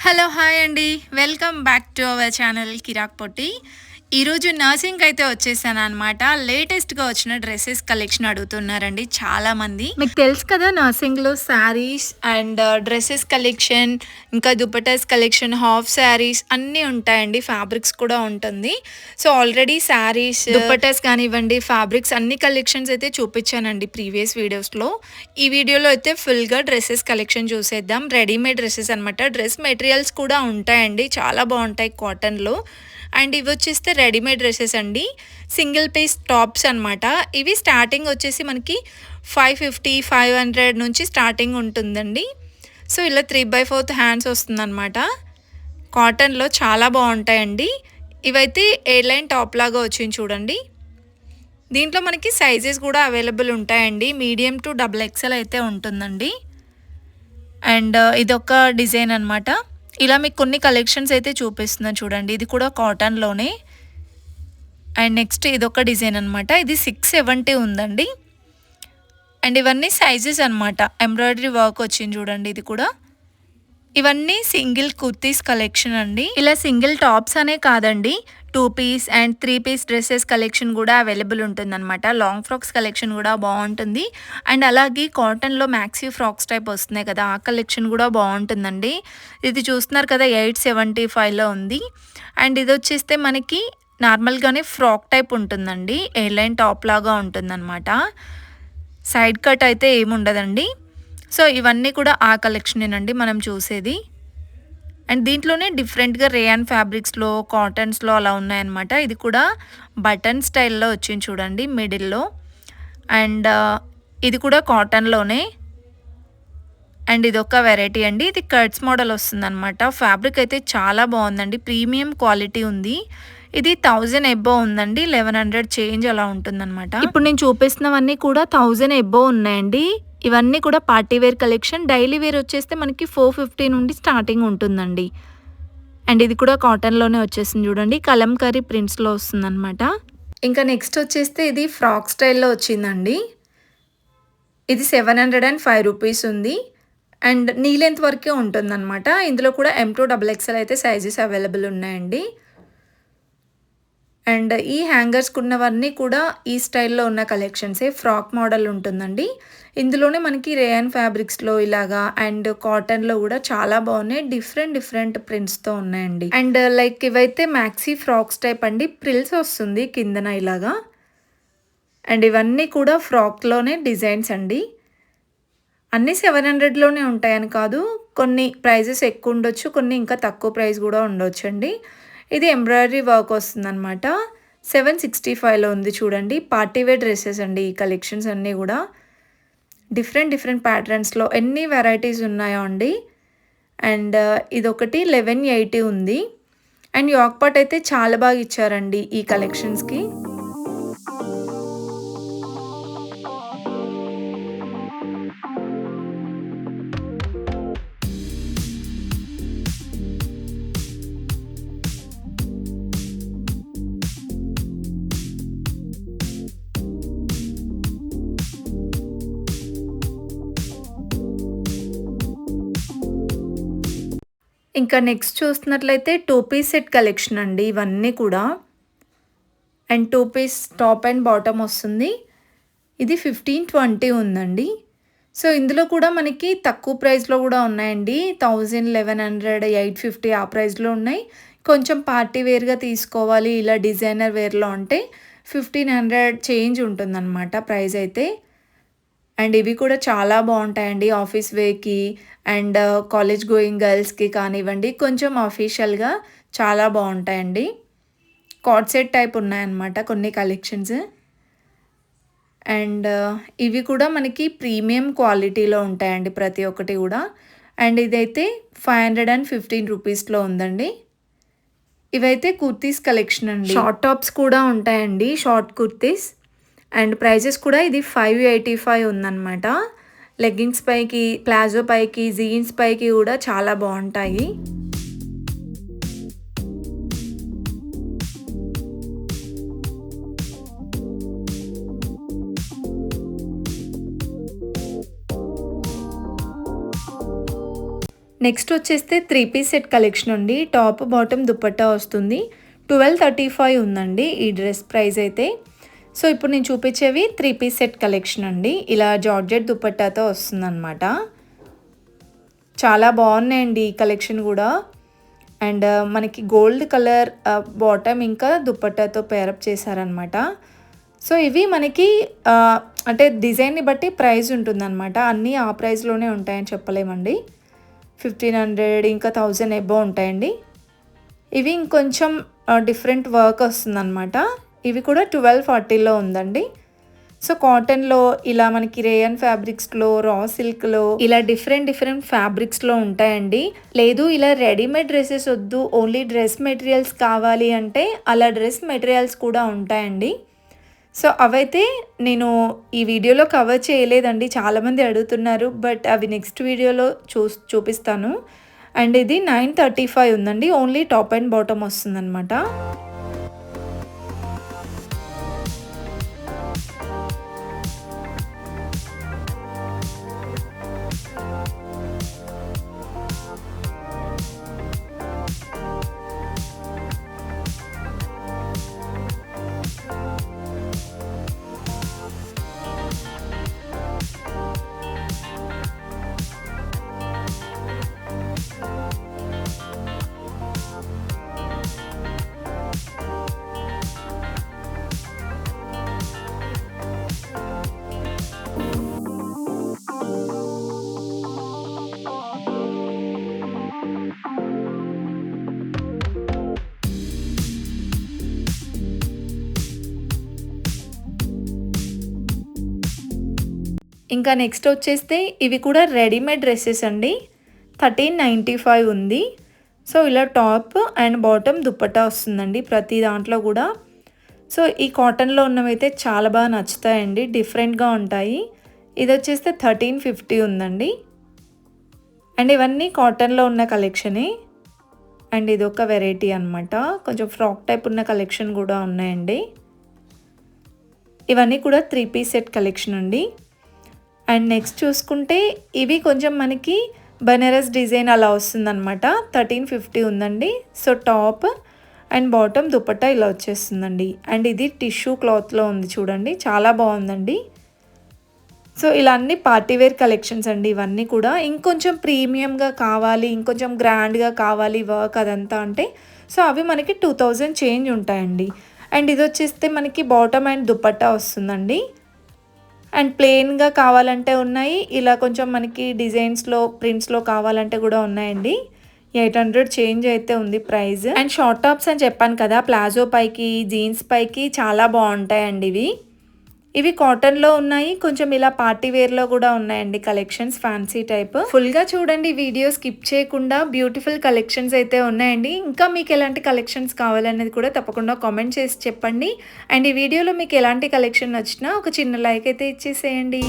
Hello! Hi అండి. Welcome back to our channel Kirak Potti. ఈరోజు నర్సింగ్‌కి అయితే వచ్చేసాననమాట. లేటెస్ట్‌గా వచ్చిన డ్రెసెస్ కలెక్షన్ అడుగుతున్నారండి చాలామంది. మీకు తెలుసు కదా నర్సింగ్‌లో శారీస్ అండ్ డ్రెసెస్ కలెక్షన్, ఇంకా దుపట్టాస్ కలెక్షన్, హాఫ్ శారీస్ అన్నీ ఉంటాయండి. ఫ్యాబ్రిక్స్ కూడా ఉంటుంది. సో, ఆల్రెడీ శారీస్, దుపట్టాస్ కానివ్వండి, ఫ్యాబ్రిక్స్ అన్ని కలెక్షన్స్ అయితే చూపించానండి ప్రీవియస్ వీడియోస్‌లో. ఈ వీడియోలో అయితే ఫుల్‌గా డ్రెసెస్ కలెక్షన్ చూసేద్దాం. రెడీమేడ్ డ్రెసెస్ అనమాట. డ్రెస్ మెటీరియల్స్ కూడా ఉంటాయండి. చాలా బాగుంటాయి కాటన్‌లో. అండ్ ఇవి వచ్చేస్తే రెడీమేడ్ డ్రెసెస్ అండి. సింగిల్ పీస్ టాప్స్ అనమాట. ఇవి స్టార్టింగ్ వచ్చేసి మనకి 550, 500 నుంచి స్టార్టింగ్ ఉంటుందండి. సో, ఇలా 3/4 హ్యాండ్స్ వస్తుందన్నమాట. కాటన్‌లో చాలా బాగుంటాయండి. ఇవైతే ఎయిర్ లైన్ టాప్ లాగా వచ్చింది చూడండి. దీంట్లో మనకి సైజెస్ కూడా అవైలబుల్ ఉంటాయండి. మీడియం టు డబుల్ ఎక్సెల్ అయితే ఉంటుందండి. అండ్ ఇదొక డిజైన్ అనమాట. ఇలా మీకు కొన్ని కలెక్షన్స్ అయితే చూపిస్తున్నాను చూడండి. ఇది కూడా కాటన్‌లోనే. అండ్ నెక్స్ట్ ఇదొక డిజైన్ అనమాట. ఇది 670 ఉందండి. అండ్ ఇవన్నీ సైజెస్ అనమాట. ఎంబ్రాయిడరీ వర్క్ వచ్చింది చూడండి ఇది కూడా. ఇవన్నీ సింగిల్ కుర్తీస్ కలెక్షన్ అండి. ఇలా సింగిల్ టాప్స్ అనే కాదండి. 2 piece and 3 piece dresses collection కూడా అవైలబుల్ ఉంటుందన్నమాట. లాంగ్ ఫ్రాక్స్ కలెక్షన్ కూడా బాగుంటుంది. అండ్ అలాగే కాటన్‌లో మ్యాక్సీ ఫ్రాక్స్ టైప్ వస్తున్నాయి కదా! ఆ కలెక్షన్ కూడా బాగుంటుందండి. ఇది చూస్తున్నారు కదా 875లో ఉంది. అండ్ ఇది వచ్చేస్తే మనకి నార్మల్‌గానే ఫ్రాక్ టైప్ ఉంటుందండి. ఎయిర్ లైన్ టాప్ లాగా ఉంటుందన్నమాట. సైడ్ కట్ అయితే ఏముండదండి. సో, ఇవన్నీ కూడా ఆ కలెక్షనేనండి మనం చూసేది. అండ్ దీంట్లోనే డిఫరెంట్‌గా రేయాన్ ఫ్యాబ్రిక్స్‌లో, కాటన్స్‌లో అలా ఉన్నాయన్నమాట. ఇది కూడా బటన్ స్టైల్‌లో వచ్చింది చూడండి మిడిల్‌లో. అండ్ ఇది కూడా కాటన్‌లోనే. అండ్ ఇదొక వెరైటీ అండి. ఇది కట్స్ మోడల్ వస్తుందన్నమాట. ఫ్యాబ్రిక్ అయితే చాలా బాగుందండి. ప్రీమియం క్వాలిటీ ఉంది. ఇది 1000 అబోవ్ ఉందండి. 1100 చేంజ్ అలా ఉంటుందన్నమాట. ఇప్పుడు నేను చూపిస్తున్నవన్నీ కూడా 1000 అబోవ్ ఉన్నాయండి. ఇవన్నీ కూడా party wear collection. Daily wear వచ్చేస్తే మనకి 450 నుండి స్టార్టింగ్ ఉంటుందండి. అండ్ ఇది కూడా కాటన్‌లోనే వచ్చేసింది చూడండి. కలంకారీ ప్రింట్స్‌లో వస్తుందన్నమాట. ఇంకా నెక్స్ట్ వచ్చేస్తే ఇది ఫ్రాక్ స్టైల్‌లో వచ్చిందండి. ఇది 705 రూపీస్ ఉంది. అండ్ నీ లెంత్ వరకే ఉంటుందన్నమాట. ఇందులో కూడా M2 డబుల్ ఎక్స్ఎల్ అయితే సైజెస్ అవైలబుల్ ఉన్నాయండి. అండ్ ఈ హ్యాంగర్స్‌కున్నవన్నీ కూడా ఈ స్టైల్‌లో ఉన్న కలెక్షన్సే. ఫ్రాక్ మోడల్ ఉంటుందండి. ఇందులోనే మనకి రేయాన్ ఫ్యాబ్రిక్స్‌లో ఇలాగా అండ్ కాటన్‌లో కూడా చాలా బాగున్నాయి. డిఫరెంట్ ప్రింట్స్‌తో ఉన్నాయండి. అండ్ లైక్ ఇవైతే మ్యాక్సీ ఫ్రాక్స్ టైప్ అండి. ప్రిల్స్ వస్తుంది కిందన ఇలాగా. అండ్ ఇవన్నీ కూడా ఫ్రాక్‌లోనే డిజైన్స్ అండి. అన్నీ 700లోనే ఉంటాయని కాదు. కొన్ని ప్రైజెస్ ఎక్కువ ఉండొచ్చు. కొన్ని ఇంకా తక్కువ ప్రైస్ కూడా ఉండొచ్చండి. ఇది ఎంబ్రాయిడరీ వర్క్ వస్తుందన్నమాట. 765లో ఉంది చూడండి. పార్టీ వేర్ డ్రెసెస్ అండి ఈ కలెక్షన్స్ అన్నీ కూడా. డిఫరెంట్ ప్యాటర్న్స్‌లో ఎన్ని వెరైటీస్ ఉన్నాయో అండి. అండ్ ఇదొకటి 1180 ఉంది. అండ్ యోక్ పాట్ అయితే చాలా బాగా ఇచ్చారండి ఈ కలెక్షన్స్‌కి. ఇంకా నెక్స్ట్ చూస్తున్నట్లయితే 2 పీస్ సెట్ కలెక్షన్ అండి ఇవన్నీ కూడా. And 2 piece top and bottom వస్తుంది. ఇది 1520 ఉందండి. సో, ఇందులో కూడా మనకి తక్కువ ప్రైస్‌లో కూడా ఉన్నాయండి. 1000, 1100, 850 ఆ ప్రైస్‌లో ఉన్నాయి. కొంచెం పార్టీ వేర్‌గా తీసుకోవాలి ఇలా డిజైనర్ వేర్‌లో అంటే 1500 చేంజ్ ఉంటుందన్నమాట ప్రైస్ అయితే. అండ్ ఇవి కూడా చాలా బాగుంటాయండి ఆఫీస్ వేర్‌కి అండ్ కాలేజ్ గోయింగ్ గర్ల్స్‌కి కానివ్వండి. కొంచెం అఫీషియల్‌గా చాలా బాగుంటాయండి. కార్డ్ సెట్ టైప్ ఉన్నాయన్నమాట కొన్ని కలెక్షన్స్. అండ్ ఇవి కూడా మనకి ప్రీమియం క్వాలిటీలో ఉంటాయండి ప్రతి ఒక్కటి కూడా. అండ్ ఇదైతే 515 రూపీస్‌లో ఉందండి. ఇవైతే కుర్తీస్ కలెక్షన్ అండి. షార్ట్ టాప్స్ కూడా ఉంటాయండి. షార్ట్ కుర్తీస్. అండ్ ప్రైజెస్ కూడా ఇది 585 ఉందన్నమాట. లెగ్గింగ్స్ పైకి, ప్లాజో పైకి, జీన్స్ పైకి కూడా చాలా బాగుంటాయి. నెక్స్ట్ వచ్చేస్తే 3 పీస్ సెట్ కలెక్షన్ అండి. టాప్ బాటమ్ దుపట్టా వస్తుంది. 1235 ఉందండి ఈ డ్రెస్ ప్రైస్ అయితే. సో ఇప్పుడు నేను చూపించేవి 3 పీస్ సెట్ కలెక్షన్ అండి. ఇలా జార్జెట్ దుపట్టాతో వస్తుందన్నమాట. చాలా బాగున్నాయండి ఈ కలెక్షన్ కూడా. అండ్ మనకి గోల్డ్ కలర్ బాటమ్ ఇంకా దుపట్టాతో పేరప్ చేశారనమాట. సో ఇవి మనకి అంటే డిజైన్ని బట్టి ప్రైస్ ఉంటుందన్నమాట. అన్నీ ఆ ప్రైస్లోనే ఉంటాయని చెప్పలేమండి. 1500 ఇంకా 1000 ఎబో ఉంటాయండి. ఇవి ఇంకొంచెం డిఫరెంట్ వర్క్ వస్తుందన్నమాట. ఇవి కూడా 1240లో ఉందండి. సో కాటన్లో ఇలా మనకి రేయన్ ఫ్యాబ్రిక్స్లో, రా సిల్క్లో ఇలా డిఫరెంట్ ఫ్యాబ్రిక్స్లో ఉంటాయండి. లేదు ఇలా రెడీమేడ్ డ్రెస్సెస్ వద్దు, ఓన్లీ డ్రెస్ మెటీరియల్స్ కావాలి అంటే అలా డ్రెస్ మెటీరియల్స్ కూడా ఉంటాయండి. సో అవైతే నేను ఈ వీడియోలో కవర్ చేయలేదండి, చాలామంది అడుగుతున్నారు. బట్ అవి నెక్స్ట్ వీడియోలో చూపిస్తాను. అండ్ ఇది 935 ఉందండి. ఓన్లీ టాప్ అండ్ బాటమ్ వస్తుందన్నమాట. ఇంకా నెక్స్ట్ వచ్చేస్తే ఇవి కూడా రెడీమేడ్ డ్రెస్సెస్ అండి. 1395 ఉంది. సో ఇలా టాప్ అండ్ బాటమ్ దుపట్టా వస్తుందండి ప్రతి దాంట్లో కూడా. సో ఈ కాటన్లో ఉన్నవైతే చాలా బాగా నచ్చుతాయండి, డిఫరెంట్గా ఉంటాయి. ఇది వచ్చేస్తే 1350 ఉందండి. అండ్ ఇవన్నీ కాటన్లో ఉన్న కలెక్షనే. అండ్ ఇది ఒక వెరైటీ అనమాట, కొంచెం ఫ్రాక్ టైప్ ఉన్న కలెక్షన్ కూడా ఉన్నాయండి. ఇవన్నీ కూడా 3 పీస్ సెట్ కలెక్షన్ అండి. అండ్ నెక్స్ట్ చూసుకుంటే ఇవి కొంచెం మనకి బనారస్ డిజైన్ అలా వస్తుందన్నమాట. 1350 ఉందండి. So top and bottom dupatta ఇలా వచ్చేస్తుందండి. అండ్ ఇది టిష్యూ క్లాత్లో ఉంది చూడండి, చాలా బాగుందండి. సో ఇలా అన్ని పార్టీవేర్ కలెక్షన్స్ అండి ఇవన్నీ కూడా. ఇంకొంచెం ప్రీమియంగా కావాలి, ఇంకొంచెం గ్రాండ్గా కావాలి వర్క్ అదంతా అంటే సో అవి మనకి 2000 చేంజ్ ఉంటాయండి. అండ్ ఇది వచ్చేస్తే మనకి బాటమ్ అండ్ దుపట్టా వస్తుందండి. అండ్ ప్లెయిన్గా కావాలంటే ఉన్నాయి, ఇలా కొంచెం మనకి డిజైన్స్లో ప్రింట్స్లో కావాలంటే కూడా ఉన్నాయండి. 800 చేంజ్ అయితే ఉంది ప్రైస్. అండ్ షార్ట్ టాప్స్ అని చెప్పాను కదా, ప్లాజో పైకి జీన్స్ పైకి చాలా బాగుంటాయండి ఇవి. ఇవి కాటన్లో ఉన్నాయి, కొంచెం ఇలా పార్టీ వేర్లో కూడా ఉన్నాయండి కలెక్షన్స్, ఫ్యాన్సీ టైప్. ఫుల్గా చూడండి వీడియో స్కిప్ చేయకుండా, బ్యూటిఫుల్ కలెక్షన్స్ అయితే ఉన్నాయండి. ఇంకా మీకు ఎలాంటి కలెక్షన్స్ కావాలనేది కూడా తప్పకుండా కామెంట్ చేసి చెప్పండి. అండ్ ఈ వీడియోలో మీకు ఎలాంటి కలెక్షన్ వచ్చినా ఒక చిన్న లైక్ అయితే ఇచ్చేసేయండి.